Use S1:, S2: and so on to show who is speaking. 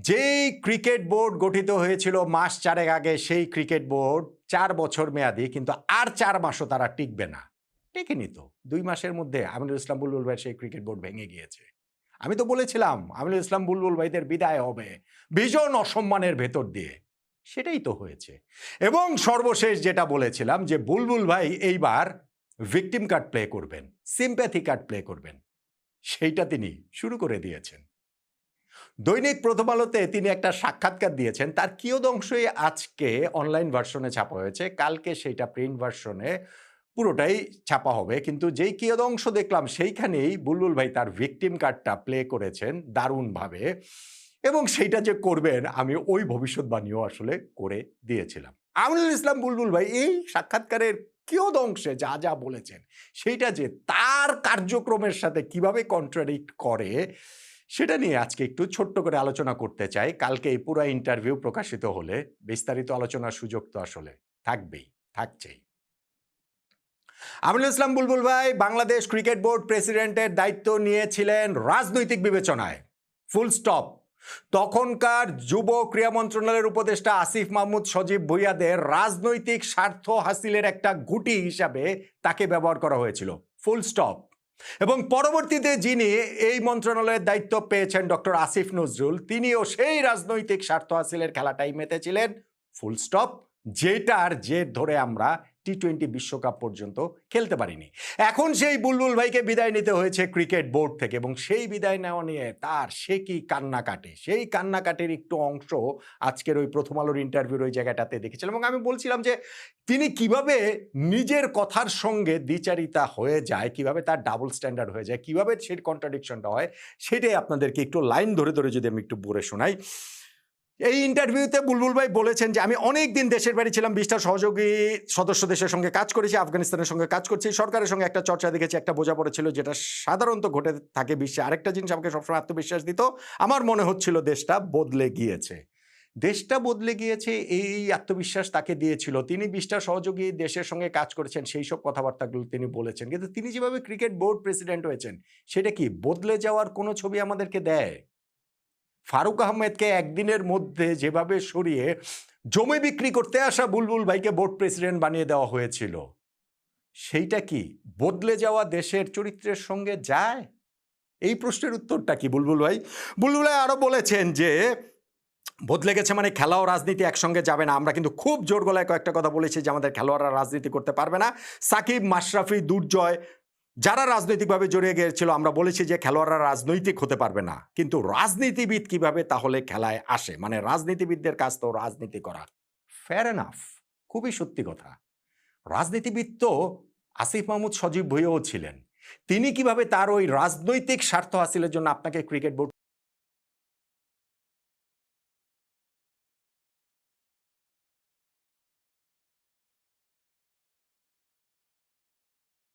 S1: যেই cricket board গঠিত হয়েছিল মাস 4 আগে, সেই ক্রিকেট বোর্ড 4 বছর মেয়াদী, কিন্তু আর 4 মাসও তারা টিকবে না। টেকেনি তো। 2 মাসের মধ্যে আমিনুল ইসলাম বুলবুল ভাইয়ের সেই ক্রিকেট বোর্ড ভেঙে গিয়েছে। আমি তো বলেছিলাম আমিনুল ইসলাম বুলবুল ভাইদের বিদায় হবে ভীষণ অসম্মানের ভেতর দিয়ে। সেটাই তো হয়েছে। এবং সর্বশেষ যেটা বলেছিলাম যে বুলবুল ভাই এইবার ভিকটিম কার্ড প্লে করবেন, সিম্প্যাথি কার্ড প্লে করবেন। সেইটা তিনি শুরু করে দিয়েছেন। দৈনিক প্রথম আলোতে তিনি একটা সাক্ষাৎকার দিয়েছেন, তার কিয়দংশই আজকে অনলাইন ভার্সনে ছাপা হয়েছে, কালকে সেইটা প্রিন্ট ভার্সনে পুরোটাই ছাপা হবে। কিন্তু যেই কিয়দংশ দেখলাম সেইখানেই বুলবুল ভাই তার ভিকটিম কার্ডটা প্লে করেছেন দারুণভাবে, এবং সেইটা যে করবেন আমি ওই ভবিষ্যৎবাণীও আসলে করে দিয়েছিলাম। আমিনুল ইসলাম বুলবুল ভাই এই সাক্ষাৎকারের কিয়দংশে যা যা বলেছেন সেইটা যে তার কার্যক্রমের সাথে কিভাবে কন্ট্রাডিক্ট করে, সেটা নিয়ে আজকে একটু ছোট্ট করে আলোচনা করতে চাই। কালকে এই পুরো ইন্টারভিউ প্রকাশিত হলে বিস্তারিত আলোচনার সুযোগ তো আসলে থাকবেই, থাকছেই। আমিনুল ইসলাম বুলবুল ভাই বাংলাদেশ ক্রিকেট বোর্ড প্রেসিডেন্টের দায়িত্ব নিয়েছিলেন রাজনৈতিক বিবেচনায়, ফুল স্টপ। তখনকার যুব ক্রীড়া মন্ত্রণালয়ের উপদেষ্টা আসিফ মাহমুদ সজীব ভুইয়াদের রাজনৈতিক স্বার্থ হাসিলের একটা গুটি হিসাবে তাকে ব্যবহার করা হয়েছিল, ফুল স্টপ। এবং পরবর্তীতে যিনি এই মন্ত্রণালয়ের দায়িত্ব পেয়েছেন ডক্টর আসিফ নজরুল, তিনিও সেই রাজনৈতিক স্বার্থ হাসিলের খেলাটাই মেতেছিলেন, ফুল স্টপ। যেটার জের ধরে আমরা টি-20 বিশ্বকাপ পর্যন্ত খেলতে পারিনি। এখন সেই বুলবুল ভাইকে বিদায় নিতে হয়েছে ক্রিকেট বোর্ড থেকে, এবং সেই বিদায় নেওয়া নিয়ে তার সে কি কান্নাকাটি, সেই কান্নাকাটির একটু অংশ আজকের ওই প্রথম আলোর ইন্টারভিউর ওই জায়গাটাতে দেখেছিলাম। এবং আমি বলছিলাম যে তিনি কিভাবে নিজের কথার সঙ্গে দ্বিচারিতা হয়ে যায়, কিভাবে তার ডাবল স্ট্যান্ডার্ড হয়ে যায়, কিভাবে সেই কন্ট্রাডিকশনটা হয়, সেটাই আপনাদেরকে একটু লাইন ধরে ধরে যদি আমি একটু পড়ে শোনাই। এই ইন্টারভিউতে বুলবুল ভাই বলেছেন যে আমি অনেক দিন দেশের বাড়ি ছিলাম, 20টা সহযোগী সদস্য দেশের সঙ্গে কাজ করেছি, আফগানিস্তানের সঙ্গে কাজ করছি, সরকারের সঙ্গে একটা চর্চা দেখেছি, একটা বোঝাপড়া ছিল যেটা সাধারণত ঘটে থাকে বিশ্বে। আরেকটা জিনিস আমাকে সবসময় আত্মবিশ্বাস দিত, আমার মনে হচ্ছিল দেশটা বদলে গিয়েছে। দেশটা বদলে গিয়েছে এই আত্মবিশ্বাস তাকে দিয়েছিল। তিনি 20টা সহযোগী দেশের সঙ্গে কাজ করেছেন, সেই সব কথাবার্তাগুলো তিনি বলেছেন। কিন্তু তিনি যেভাবে ক্রিকেট বোর্ড প্রেসিডেন্ট হয়েছেন, সেটা কি বদলে যাওয়ার কোনো ছবি আমাদেরকে দেয়? ফারুক আহমেদকে একদিনের মধ্যে যেভাবে সরিয়ে জমি বিক্রি করতে আসা বুলবুল ভাইকে বোর্ড প্রেসিডেন্ট বানিয়ে দেওয়া হয়েছিল, সেইটা কি বদলে যাওয়া দেশের চরিত্রের সঙ্গে যায়? এই প্রশ্নের উত্তরটা কি বুলবুল ভাই? বুলবুল ভাই আরো বলেছেন যে বদলে গেছে মানে খেলা ও রাজনীতি একসঙ্গে যাবে না। আমরা কিন্তু খুব জোর গলায় কয়েকটা কথা বলেছি যে আমাদের খেলোয়াড়রা রাজনীতি করতে পারবে না। সাকিব, মাশরাফি, দুর্জয় যারা রাজনৈতিকভাবে জড়িয়ে গিয়েছিল, আমরা বলেছি যে খেলোয়াড়রা রাজনৈতিক হতে পারবে না, কিন্তু রাজনীতিবিদ কিভাবে তাহলে খেলায় আসে? মানে রাজনীতিবিদদের কাজ তো রাজনীতি করা। ফেয়ার এনাফ, খুবই সত্যি কথা। রাজনীতিবিদ তো আসিফ মাহমুদ সজীব ভুইয়াও ছিলেন। তিনি কিভাবে তার ওই রাজনৈতিক স্বার্থ হাসিলের জন্য আপনাকে ক্রিকেট বোর্ড